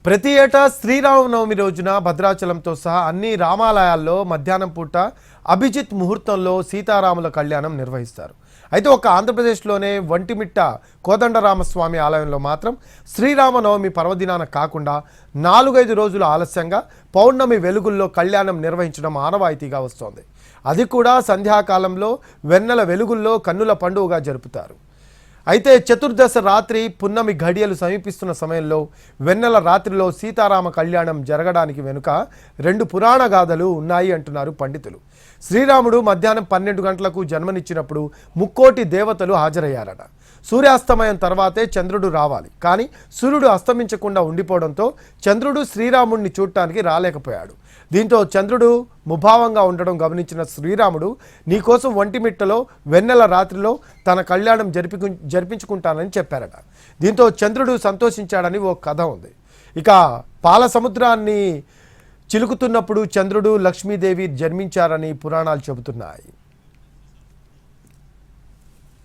ప్రతి ఏటా శ్రీరామనవమి రోజున భద్రాచలంతో సహా అన్ని రామాలయాల్లో మధ్యాహ్నం పూట అభిజిత్ ముహూర్తంలో సీతారాముల కళ్యాణం నిర్వహిస్తారు. అయితే ఒక ఆంధ్రప్రదేశ్లోనే వంటిమిట్ట కోదండరామస్వామి ఆలయంలో మాత్రం శ్రీరామనవమి పర్వదినాన కాకుండా 4-5 రోజుల ఆలస్యంగా పౌర్ణమి వెలుగుల్లో కళ్యాణం నిర్వహించడం ఆనవాయితీగా వస్తోంది. అది కూడా సంధ్యాకాలంలో వెన్నెల వెలుగుల్లో కన్నుల పండుగగా జరుపుతారు. అయితే చతుర్దశ రాత్రి పున్నమి ఘడియలు సమీపిస్తున్న సమయంలో వెన్నెల రాత్రిలో సీతారామ కళ్యాణం జరగడానికి వెనుక 2 పురాణ గాథలు ఉన్నాయి అంటున్నారు పండితులు. శ్రీరాముడు మధ్యాహ్నం 12 గంటలకు జన్మనిచ్చినప్పుడు 3,000,000 దేవతలు హాజరయ్యారట. సూర్యాస్తమయం తర్వాతే చంద్రుడు రావాలి, కానీ సూర్యుడు అస్తమించకుండా ఉండిపోవడంతో చంద్రుడు శ్రీరాముడిని చూడటానికి రాలేకపోయాడు. దీంతో చంద్రుడు ముభావంగా ఉండడం గమనించిన శ్రీరాముడు నీకోసం ఒంటిమిట్టలో వెన్నెల రాత్రిలో తన కళ్యాణం జరిపించుకుంటానని చెప్పారట. దీంతో చంద్రుడు సంతోషించాడని ఓ కథ ఉంది. ఇక పాల సముద్రాన్ని చిలుకుతున్నప్పుడు చంద్రుడు లక్ష్మీదేవి జన్మించారని పురాణాలు చెబుతున్నాయి.